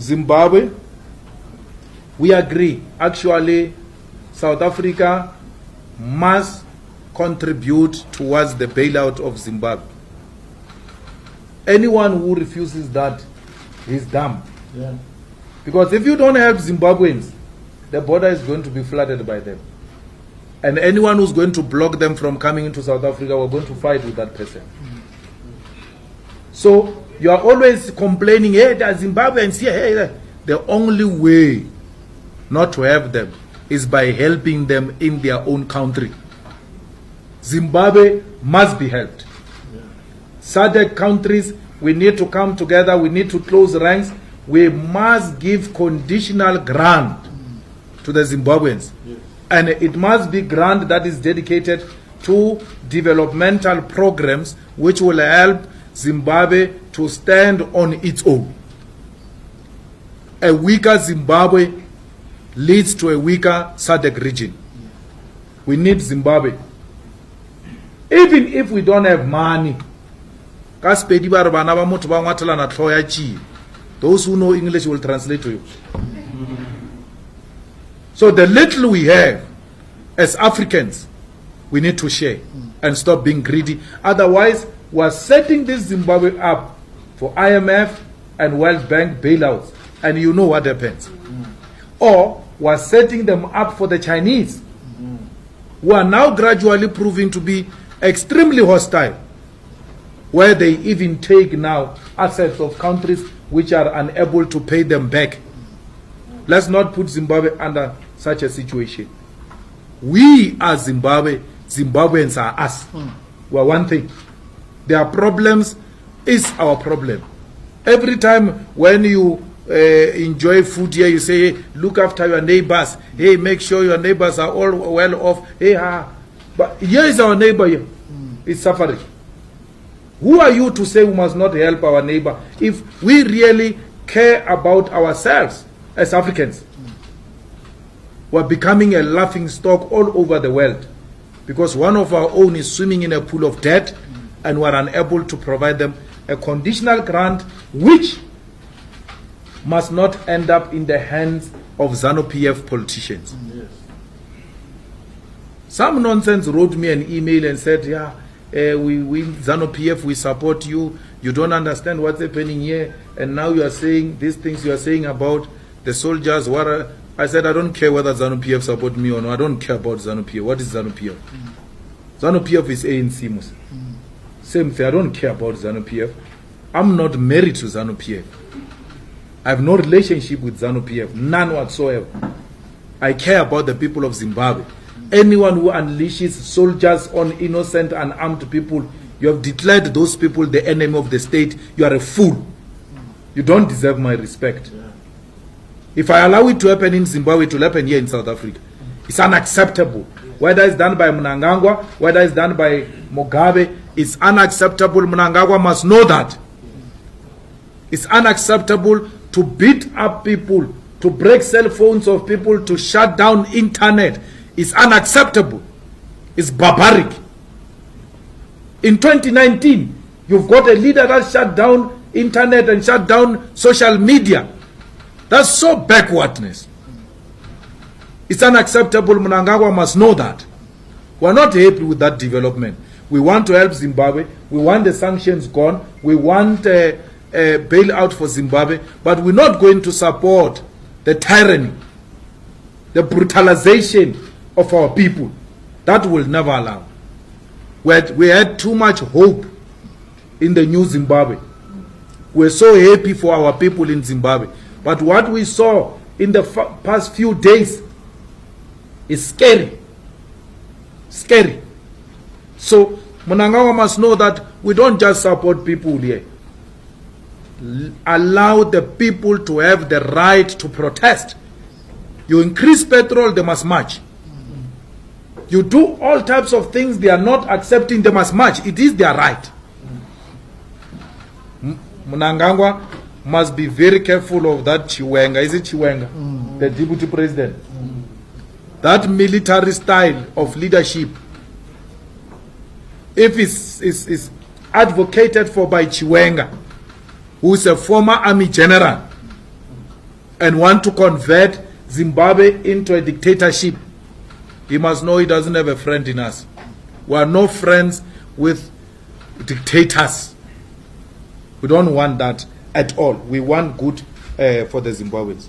Zimbabwe, we agree. Actually, South Africa must contribute towards the bailout of Zimbabwe. Anyone who refuses that is dumb. Yeah. Because if you don't help Zimbabweans, the border is going to be flooded by them. And anyone who's going to block them from coming into South Africa, we're going to fight with that person. So you are always complaining, hey, the Zimbabweans here. Hey. The only way not to have them is by helping them in their own country. Zimbabwe must be helped. SADC countries, we need to come together, we need to close ranks. We must give conditional grant to the Zimbabweans. Yes. And it must be grant that is dedicated to developmental programs which will help Zimbabwe to stand on its own. A weaker Zimbabwe leads to a weaker SADC region. We need Zimbabwe. Even if we don't have money, those who know English will translate to you. So the little we have as Africans, we need to share and stop being greedy. Otherwise, we're setting this Zimbabwe up for IMF and World Bank bailouts. And you know what happens. Or we're setting them up for the Chinese, who are now gradually proving to be extremely hostile, where they even take now assets of countries which are unable to pay them back. Let's not put Zimbabwe under such a situation. We are Zimbabwe, Zimbabweans are us. We are one thing. Their problems is our problem. Every time when you enjoy food here, you say, hey, look after your neighbors. Hey, make sure your neighbors are all well off. Hey, but here is our neighbor here. It's suffering. Who are you to say we must not help our neighbor if we really care about ourselves as Africans? We're becoming a laughing stock all over the world because one of our own is swimming in a pool of debt and we're unable to provide them a conditional grant which must not end up in the hands of ZANU-PF politicians. Yes. Some nonsense wrote me an email and said, yeah, we ZANU-PF, we support you. You don't understand what's happening here. And now you are saying these things you are saying about the soldiers. I said, I don't care whether ZANU-PF support me or not. I don't care about ZANU-PF. What is ZANU-PF? ZANU-PF is ANC. Same thing. I don't care about ZANU-PF. I'm not married to ZANU-PF. I have no relationship with ZANU-PF. None whatsoever. I care about the people of Zimbabwe. Anyone who unleashes soldiers on innocent and armed people, you have declared those people the enemy of the state. You are a fool. You don't deserve my respect. Yeah. If I allow it to happen in Zimbabwe, it will happen here in South Africa. It's unacceptable. Whether it's done by Mnangagwa, whether it's done by Mugabe, it's unacceptable. Mnangagwa must know that. It's unacceptable to beat up people, to break cell phones of people, to shut down internet. It's unacceptable. It's barbaric. In 2019, you've got a leader that shut down internet and shut down social media. That's so backwardness. It's unacceptable. Mnangagwa must know that. We're not happy with that development. We want to help Zimbabwe. We want the sanctions gone. We want a bailout for Zimbabwe. But we're not going to support the tyranny, the brutalization of our people. That will never allow. We had too much hope in the new Zimbabwe. We're so happy for our people in Zimbabwe. But what we saw in the past few days is scary. Scary. So Mnangagwa must know that we don't just support people here. Allow the people to have the right to protest. You increase petrol, they must march. You do all types of things they are not accepting, they must march. It is their right. Mnangagwa must be very careful of that Chiwenga. Is it Chiwenga? The deputy president. That military style of leadership, if it's advocated for by Chiwenga, who is a former army general, and want to convert Zimbabwe into a dictatorship, he must know he doesn't have a friend in us. We are no friends with dictators. We don't want that at all. We want good for the Zimbabweans.